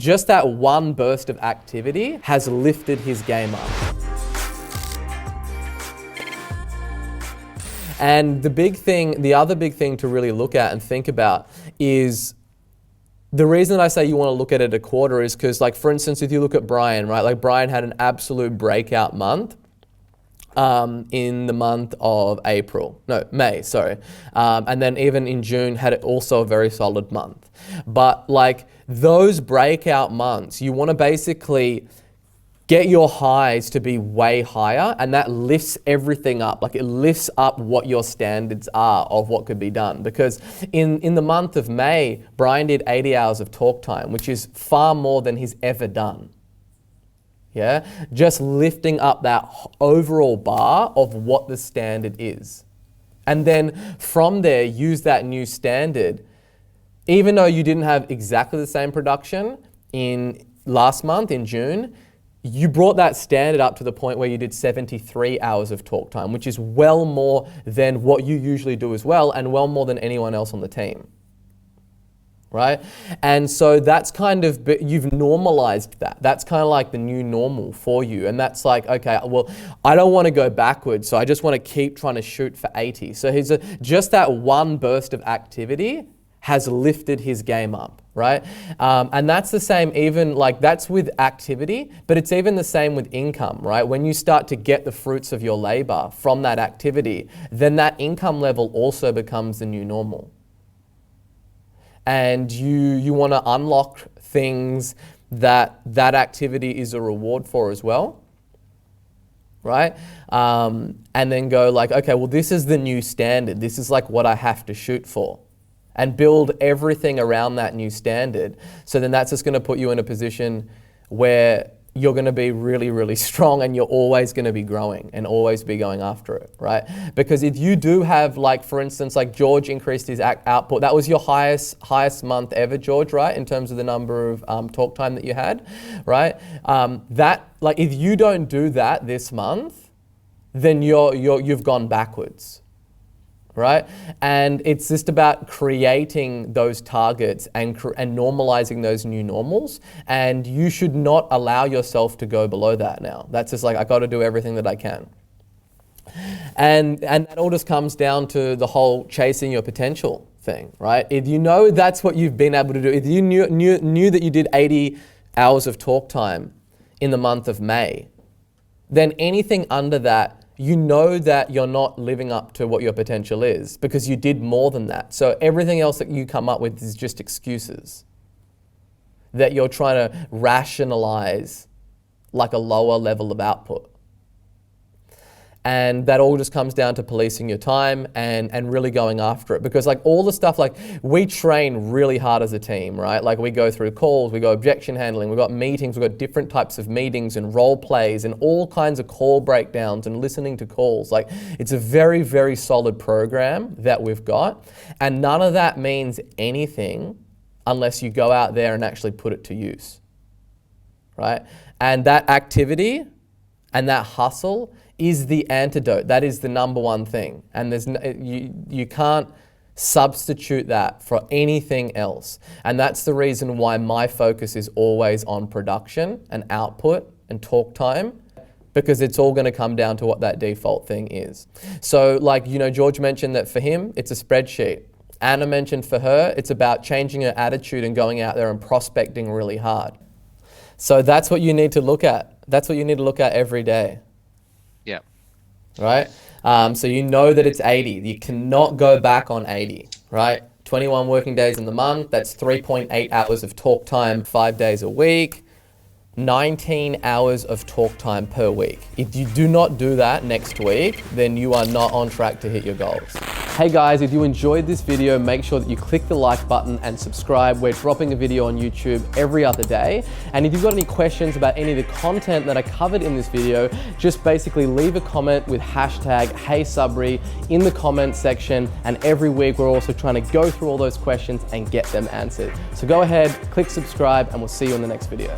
just that one burst of activity has lifted his game up. And the other big thing to really look at and think about is, the reason that I say you want to look at it a quarter is because, like, for instance, if you look at Brian, right? Like, Brian had an absolute breakout month in the month of May, sorry. And then even in June had also a very solid month. But like those breakout months, you want to basically get your highs to be way higher, and that lifts everything up. Like, it lifts up what your standards are of what could be done. Because in the month of May, Brian did 80 hours of talk time, which is far more than he's ever done. Yeah, just lifting up that overall bar of what the standard is. And then from there, use that new standard. Even though you didn't have exactly the same production in last month, in June, you brought that standard up to the point where you did 73 hours of talk time, which is well more than what you usually do as well, and well more than anyone else on the team. Right? And so that's kind of, you've normalized that. That's kind of like the new normal for you. And that's like, okay, well, I don't want to go backwards, so I just want to keep trying to shoot for 80. So just that one burst of activity has lifted his game up, right? And that's the same, even like that's with activity, but it's even the same with income, right? When you start to get the fruits of your labor from that activity, then that income level also becomes the new normal. And you want to unlock things that activity is a reward for as well, right? And then go like, okay, well, this is the new standard. This is like what I have to shoot for. And build everything around that new standard. So then that's just going to put you in a position where you're going to be really, really strong, and you're always going to be growing and always be going after it, right? Because if you do have, like, for instance, like George increased his output, that was your highest month ever, George, right? In terms of the number of talk time that you had, right? Like, if you don't do that this month, then you've gone backwards. Right? And it's just about creating those targets and normalizing those new normals. And you should not allow yourself to go below that now. That's just like, I got to do everything that I can. And that all just comes down to the whole chasing your potential thing, right? If you know that's what you've been able to do, if you knew that you did 80 hours of talk time in the month of May, then anything under that, you know that you're not living up to what your potential is because you did more than that. So everything else that you come up with is just excuses that you're trying to rationalize like a lower level of output. And that all just comes down to policing your time and really going after it. Because like all the stuff, like we train really hard as a team, right? Like we go through calls, we go objection handling, we've got meetings, we've got different types of meetings and role plays and all kinds of call breakdowns and listening to calls. Like it's a very, very solid program that we've got. And none of that means anything unless you go out there and actually put it to use, right? And that activity and that hustle is the antidote. That is the number one thing. And you can't substitute that for anything else. And that's the reason why my focus is always on production and output and talk time, because it's all going to come down to what that default thing is. So like, George mentioned that for him, it's a spreadsheet. Anna mentioned for her, it's about changing her attitude and going out there and prospecting really hard. So that's what you need to look at. That's what you need to look at every day. Yeah. Right? So you know that it's 80. You cannot go back on 80, right? 21 working days in the month. That's 3.8 hours of talk time, 5 days a week. 19 hours of talk time per week. If you do not do that next week, then you are not on track to hit your goals. Hey guys, if you enjoyed this video, make sure that you click the like button and subscribe. We're dropping a video on YouTube every other day. And if you've got any questions about any of the content that I covered in this video, just basically leave a comment with hashtag #HeySabri in the comment section. And every week we're also trying to go through all those questions and get them answered. So go ahead, click subscribe, and we'll see you in the next video.